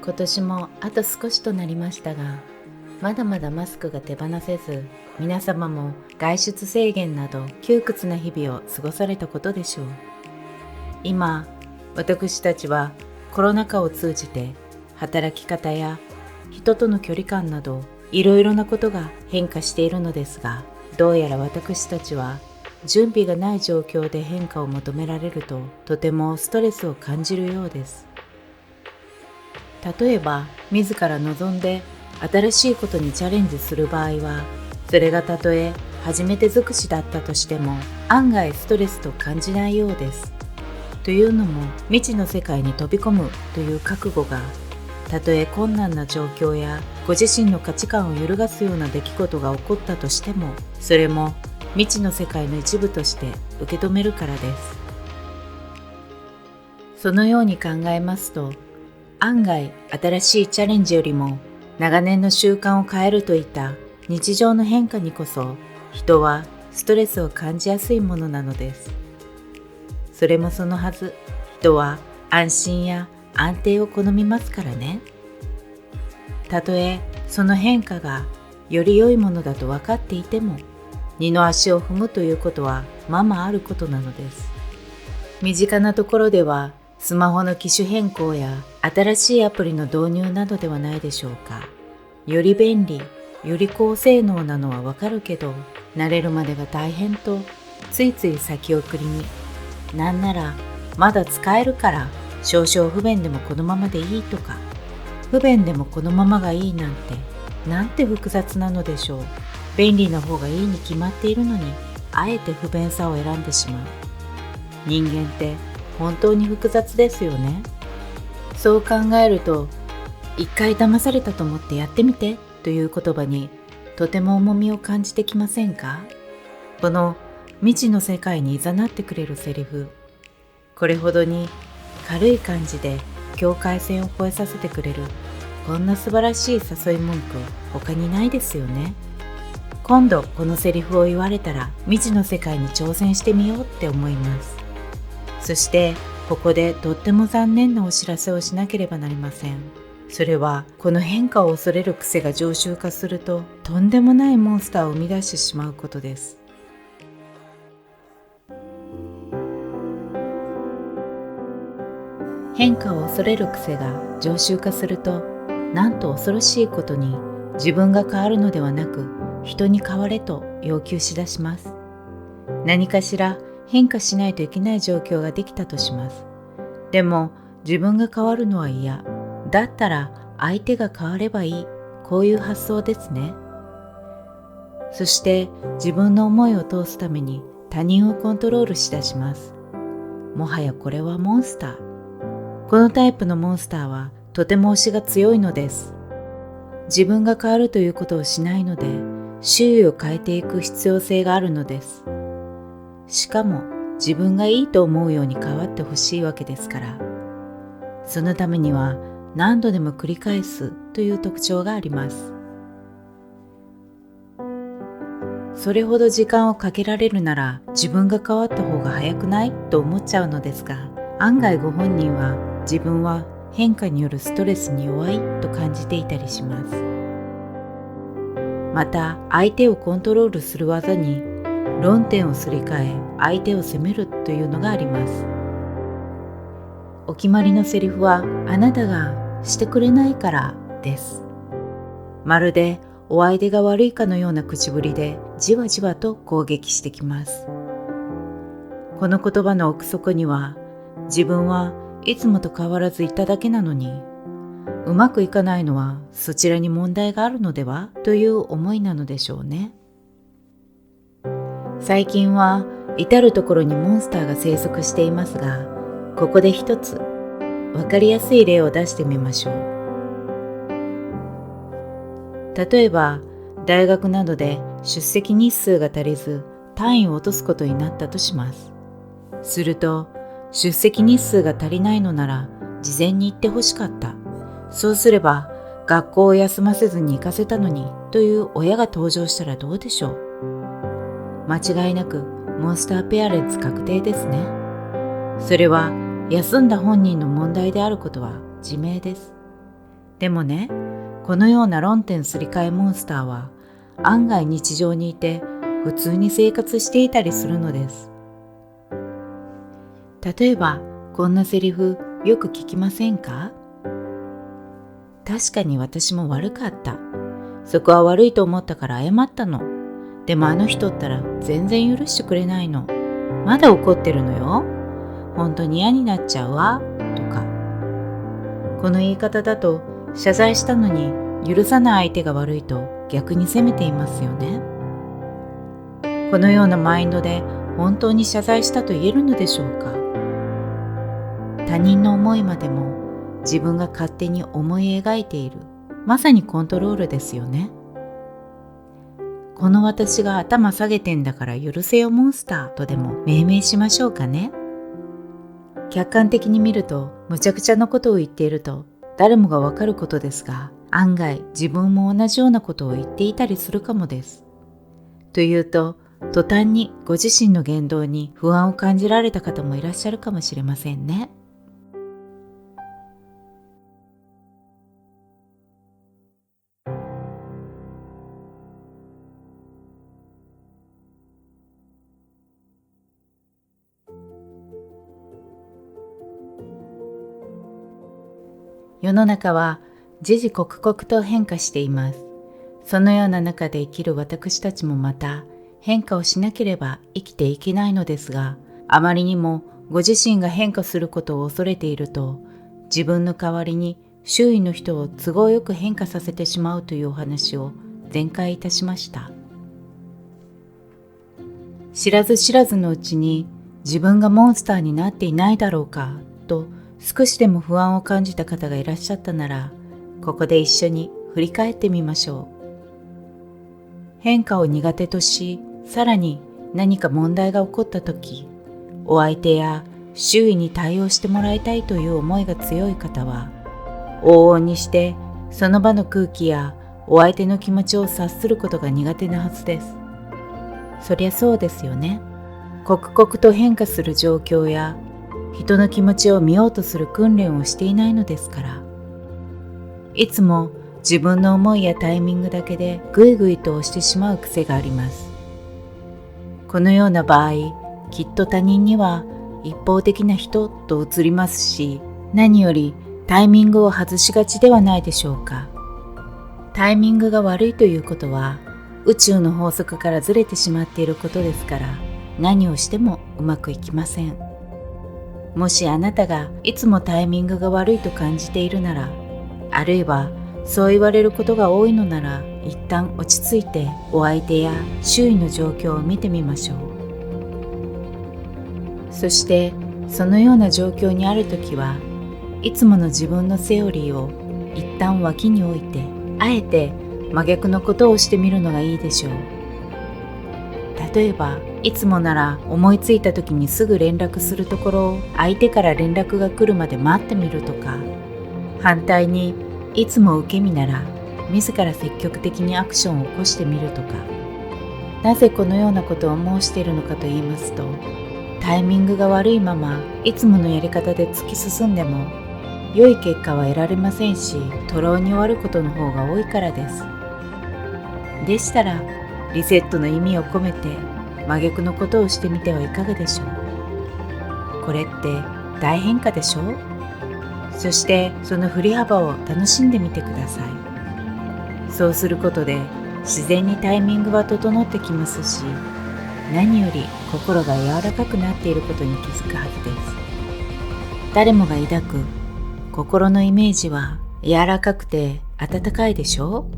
今年もあと少しとなりましたが、まだまだマスクが手放せず、皆様も外出制限など窮屈な日々を過ごされたことでしょう。今、私たちはコロナ禍を通じて働き方や人との距離感などいろいろなことが変化しているのですが、どうやら私たちは準備がない状況で変化を求められるととてもストレスを感じるようです。例えば自ら望んで新しいことにチャレンジする場合は、それがたとえ初めて尽くしだったとしても案外ストレスと感じないようです。というのも、未知の世界に飛び込むという覚悟が、たとえ困難な状況やご自身の価値観を揺るがすような出来事が起こったとしても、それも未知の世界の一部として受け止めるからです。そのように考えますと、案外新しいチャレンジよりも長年の習慣を変えるといった日常の変化にこそ、人はストレスを感じやすいものなのです。それもそのはず、人は安心や安定を好みますからね。たとえその変化がより良いものだと分かっていても、二の足を踏むということはままあることなのです。身近なところでは、スマホの機種変更や新しいアプリの導入などではないでしょうか。より便利、より高性能なのはわかるけど、慣れるまでが大変とついつい先送りに、なんならまだ使えるから少々不便でもこのままでいいとか、不便でもこのままがいいなんて複雑なのでしょう。便利な方がいいに決まっているのに、あえて不便さを選んでしまう。人間って本当に複雑ですよね。そう考えると、一回騙されたと思ってやってみてという言葉にとても重みを感じてきませんか？この未知の世界に誘ってくれるセリフ、これほどに軽い感じで境界線を越えさせてくれる、こんな素晴らしい誘い文句他にないですよね。今度このセリフを言われたら未知の世界に挑戦してみようって思います。そしてここでとっても残念なお知らせをしなければなりません。それは、この変化を恐れる癖が常習化するととんでもないモンスターを生み出してしまうことです。変化を恐れる癖が常習化すると、なんと恐ろしいことに、自分が変わるのではなく人に変われと要求しだします。何かしら変化しないといけない状況ができたとします。でも自分が変わるのは嫌。だったら相手が変わればいい。こういう発想ですね。そして自分の思いを通すために他人をコントロールしだします。もはやこれはモンスター。このタイプのモンスターはとても推しが強いのです。自分が変わるということをしないので、周囲を変えていく必要性があるのです。しかも自分がいいと思うように変わってほしいわけですから。そのためには何度でも繰り返すという特徴があります。それほど時間をかけられるなら自分が変わった方が早くないと思っちゃうのですが、案外ご本人は自分は変化によるストレスに弱いと感じていたりします。また相手をコントロールする技に論点をすり替え相手を責めるというのがあります。お決まりのセリフはあなたがしてくれないからです。まるでお相手が悪いかのような口ぶりでじわじわと攻撃してきます。この言葉の奥底には、自分はいつもと変わらずいただけなのに、うまくいかないのはそちらに問題があるのではという思いなのでしょうね。最近は至るところにモンスターが生息していますが、ここで一つわかりやすい例を出してみましょう。例えば大学などで出席日数が足りず単位を落とすことになったとします。すると、出席日数が足りないのなら事前に言ってほしかった。そうすれば学校を休ませずに行かせたのにという親が登場したらどうでしょう。間違いなくモンスターペアレンツ確定ですね。それは休んだ本人の問題であることは自明です。でもね、このような論点すり替えモンスターは案外日常にいて普通に生活していたりするのです。例えばこんなセリフよく聞きませんか？確かに私も悪かった。そこは悪いと思ったから謝ったの。でもあの人ったら全然許してくれないの。まだ怒ってるのよ。本当に嫌になっちゃうわ。とか。この言い方だと謝罪したのに許さない相手が悪いと逆に責めていますよね。このようなマインドで本当に謝罪したと言えるのでしょうか？他人の思いまでも自分が勝手に思い描いている、まさにコントロールですよね。この私が頭下げてんだから許せよモンスターとでも命名しましょうかね。客観的に見るとむちゃくちゃなことを言っていると誰もがわかることですが、案外自分も同じようなことを言っていたりするかもです。というと、途端にご自身の言動に不安を感じられた方もいらっしゃるかもしれませんね。世の中は時々刻々と変化しています。そのような中で生きる私たちもまた変化をしなければ生きていけないのですが、あまりにもご自身が変化することを恐れていると、自分の代わりに周囲の人を都合よく変化させてしまうというお話を前回いたしました。知らず知らずのうちに自分がモンスターになっていないだろうかと少しでも不安を感じた方がいらっしゃったなら、ここで一緒に振り返ってみましょう。変化を苦手とし、さらに何か問題が起こったとき、お相手や周囲に対応してもらいたいという思いが強い方は、往々にしてその場の空気やお相手の気持ちを察することが苦手なはずです。そりゃそうですよね。刻々と変化する状況や人の気持ちを見ようとする訓練をしていないのですから。いつも自分の思いやタイミングだけでぐいぐいと押してしまう癖があります。このような場合、きっと他人には一方的な人と映りますし、何よりタイミングを外しがちではないでしょうか。タイミングが悪いということは、宇宙の法則からずれてしまっていることですから、何をしてもうまくいきません。もしあなたがいつもタイミングが悪いと感じているなら、あるいはそう言われることが多いのなら、一旦落ち着いてお相手や周囲の状況を見てみましょう。そしてそのような状況にあるときは、いつもの自分のセオリーを一旦脇に置いて、あえて真逆のことをしてみるのがいいでしょう。例えば、いつもなら思いついた時にすぐ連絡するところを相手から連絡が来るまで待ってみるとか、反対にいつも受け身なら自ら積極的にアクションを起こしてみるとか。なぜこのようなことを申しているのかと言いますと、タイミングが悪いままいつものやり方で突き進んでも良い結果は得られませんし、徒労に終わることの方が多いからです。でしたらリセットの意味を込めて真逆のことをしてみてはいかがでしょう。これって大変化でしょう。そしてその振り幅を楽しんでみてください。そうすることで自然にタイミングは整ってきますし、何より心が柔らかくなっていることに気づくはずです。誰もが抱く心のイメージは柔らかくて温かいでしょう。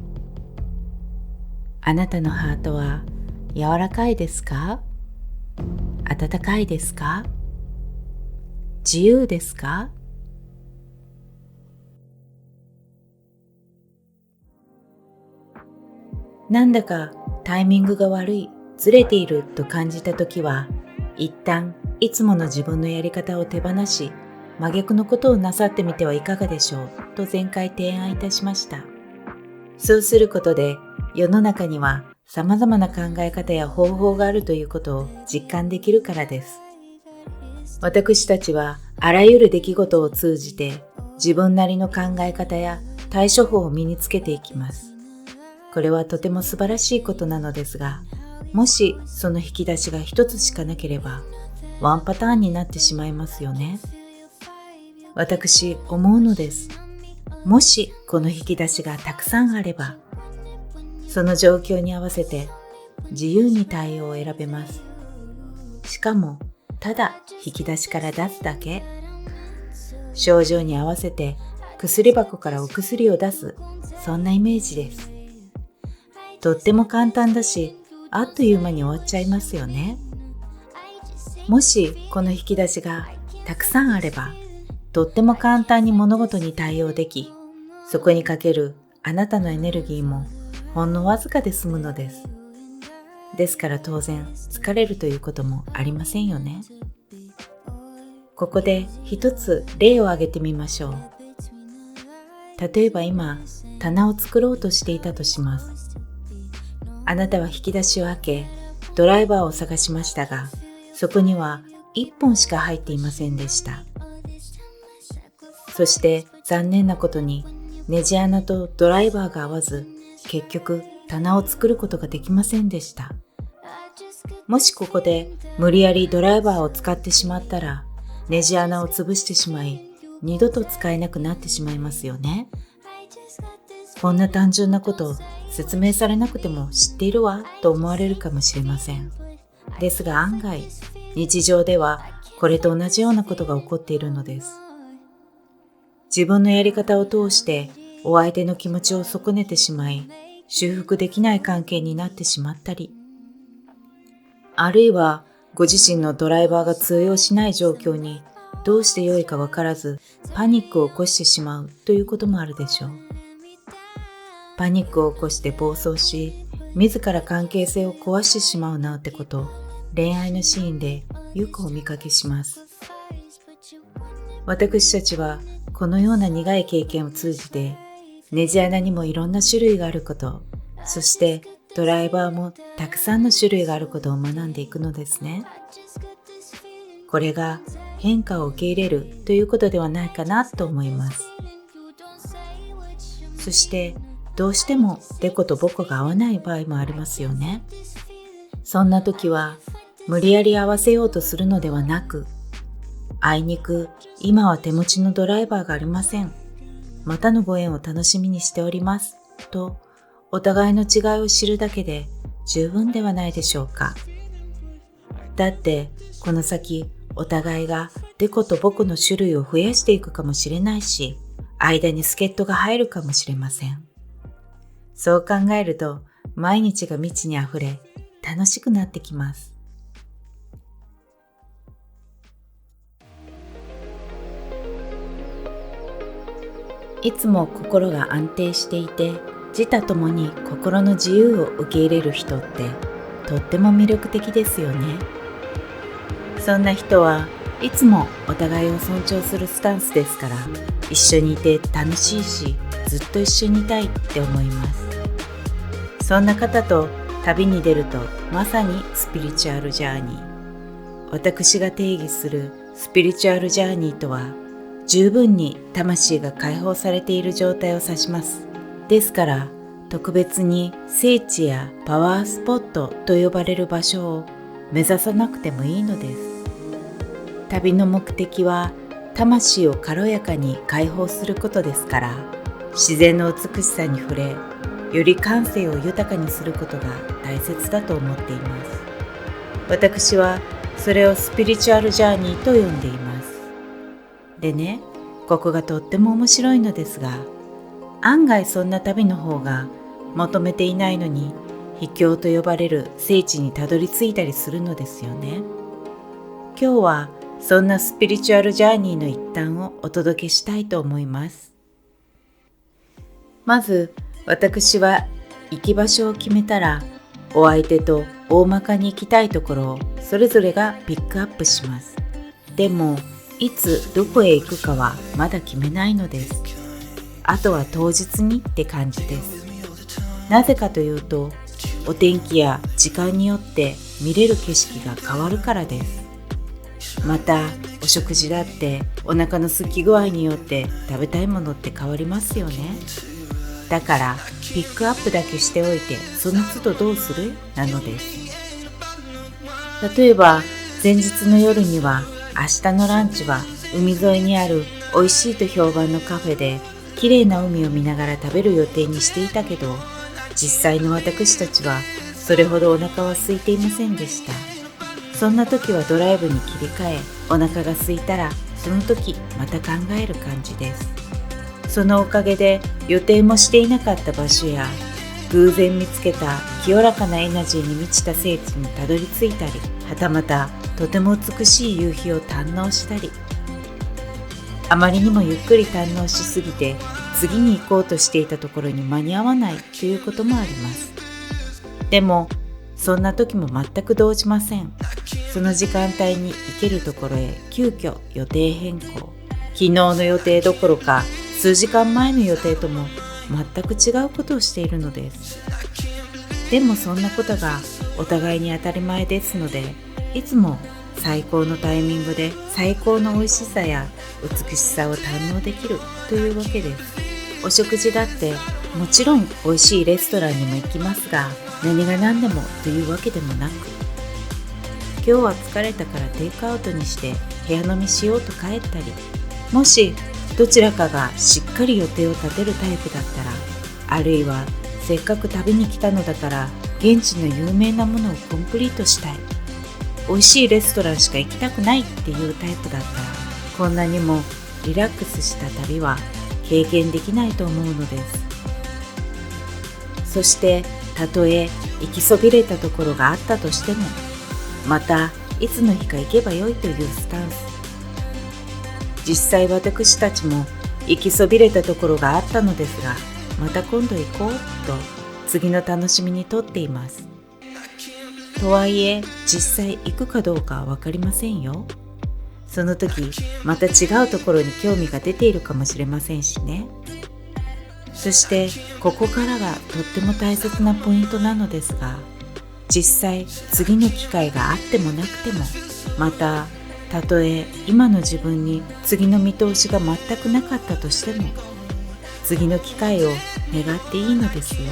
あなたのハートは柔らかいですか？温かいですか？自由ですか？なんだかタイミングが悪い、ずれていると感じたときは、一旦いつもの自分のやり方を手放し、真逆のことをなさってみてはいかがでしょうと前回提案いたしました。そうすることで、世の中には様々な考え方や方法があるということを実感できるからです。私たちはあらゆる出来事を通じて自分なりの考え方や対処法を身につけていきます。これはとても素晴らしいことなのですが、もしその引き出しが一つしかなければ、ワンパターンになってしまいますよね。私、思うのです。もしこの引き出しがたくさんあれば、その状況に合わせて自由に対応を選べます。しかも、ただ引き出しから出すだけ。症状に合わせて薬箱からお薬を出す、そんなイメージです。とっても簡単だし、あっという間に終わっちゃいますよね。もしこの引き出しがたくさんあれば、とっても簡単に物事に対応でき、そこにかけるあなたのエネルギーもほんのわずかで済むのです。ですから当然疲れるということもありませんよね。ここで一つ例を挙げてみましょう。例えば今、棚を作ろうとしていたとします。あなたは引き出しを開け、ドライバーを探しましたが、そこには1本しか入っていませんでした。そして残念なことにネジ穴とドライバーが合わず、結局棚を作ることができませんでした。もしここで無理やりドライバーを使ってしまったら、ネジ穴を潰してしまい、二度と使えなくなってしまいますよね。こんな単純なことを説明されなくても知っているわと思われるかもしれません。ですが案外、日常ではこれと同じようなことが起こっているのです。自分のやり方を通してお相手の気持ちを損ねてしまい、修復できない関係になってしまったり、あるいはご自身のドライバーが通用しない状況にどうして良いかわからずパニックを起こしてしまうということもあるでしょう。パニックを起こして暴走し、自ら関係性を壊してしまうなんてこと、恋愛のシーンでよくお見かけします。私たちはこのような苦い経験を通じて、ネジ穴にもいろんな種類があること、そしてドライバーもたくさんの種類があることを学んでいくのですね。これが変化を受け入れるということではないかなと思います。そしてどうしてもデコとボコが合わない場合もありますよね。そんな時は無理やり合わせようとするのではなく、あいにく今は手持ちのドライバーがありません。またのご縁を楽しみにしておりますと、お互いの違いを知るだけで十分ではないでしょうか。だってこの先お互いがデコとボコの種類を増やしていくかもしれないし、間に助っ人が入るかもしれません。そう考えると毎日が未知にあふれ楽しくなってきます。いつも心が安定していて、自他ともに心の自由を受け入れる人ってとっても魅力的ですよね。そんな人はいつもお互いを尊重するスタンスですから、一緒にいて楽しいし、ずっと一緒にいたいって思います。そんな方と旅に出るとまさにスピリチュアルジャーニー。私が定義するスピリチュアルジャーニーとは、十分に魂が解放されている状態を指します。ですから特別に聖地やパワースポットと呼ばれる場所を目指さなくてもいいのです。旅の目的は魂を軽やかに解放することですから、自然の美しさに触れ、より感性を豊かにすることが大切だと思っています。私はそれをスピリチュアルジャーニーと呼んでいます。でね、ここがとっても面白いのですが、案外そんな旅の方が求めていないのに秘境と呼ばれる聖地にたどり着いたりするのですよね。今日はそんなスピリチュアルジャーニーの一端をお届けしたいと思います。まず私は行き場所を決めたら、お相手と大まかに行きたいところをそれぞれがピックアップします。でもいつどこへ行くかはまだ決めないのです。あとは当日にって感じです。なぜかというと、お天気や時間によって見れる景色が変わるからです。また、おお食事だってお腹の空き具合によって食べたいものって変わりますよね。だからピックアップだけしておいてその都度どうするなのです。例えば前日の夜には明日のランチは海沿いにある美味しいと評判のカフェで綺麗な海を見ながら食べる予定にしていたけど、実際の私たちはそれほどお腹は空いていませんでした。そんな時はドライブに切り替え、お腹が空いたらその時また考える感じです。そのおかげで予定もしていなかった場所や偶然見つけた清らかなエナジーに満ちた聖地にたどり着いたり、はたまたとても美しい夕日を堪能したり、あまりにもゆっくり堪能しすぎて次に行こうとしていたところに間に合わないということもあります。でもそんな時も全く動じません。その時間帯に行けるところへ急遽予定変更。昨日の予定どころか数時間前の予定とも全く違うことをしているのです。でもそんなことがお互いに当たり前ですので、いつも最高のタイミングで最高の美味しさや美しさを堪能できるというわけです。お食事だってもちろん美味しいレストランにも行きますが、何が何でもというわけでもなく、今日は疲れたからテイクアウトにして部屋飲みしようと帰ったり、もしどちらかがしっかり予定を立てるタイプだったら、あるいはせっかく旅に来たのだから現地の有名なものをコンプリートしたい、美味しいレストランしか行きたくないっていうタイプだったら、こんなにもリラックスした旅は経験できないと思うのです。そしてたとえ行きそびれたところがあったとしても、またいつの日か行けばよいというスタンス。実際私たちも行きそびれたところがあったのですが、また今度行こうと次の楽しみにとっています。とはいえ実際行くかどうかは分かりませんよ。その時また違うところに興味が出ているかもしれませんしね。そしてここからがとっても大切なポイントなのですが、実際次の機会があってもなくても、またたとえ今の自分に次の見通しが全くなかったとしても、次の機会を願っていいのですよ。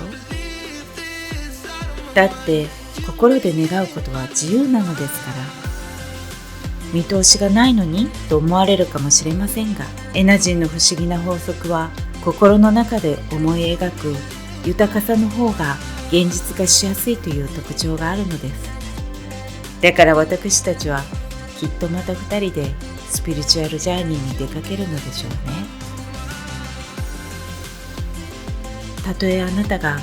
だって心で願うことは自由なのですから。見通しがないのにと思われるかもしれませんが、エナジーの不思議な法則は心の中で思い描く豊かさの方が現実化しやすいという特徴があるのです。だから私たちはきっとまた2人でスピリチュアルジャーニーに出かけるのでしょうね。たとえあなたが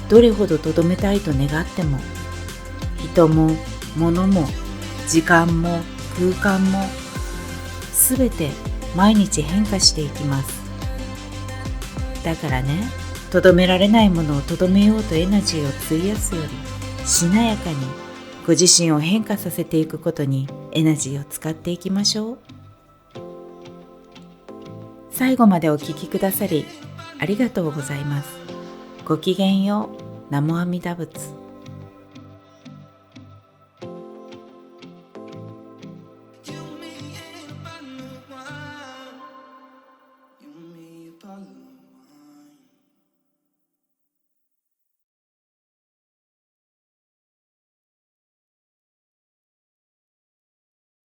どれほどとどめたいと願っても、人も物も時間も空間もすべて毎日変化していきます。だからね、とどめられないものをとどめようとエナジーを費やすより、しなやかにご自身を変化させていくことにエナジーを使っていきましょう。最後までお聞きくださりありがとうございます。ごきげんよう。ナモアミダ仏。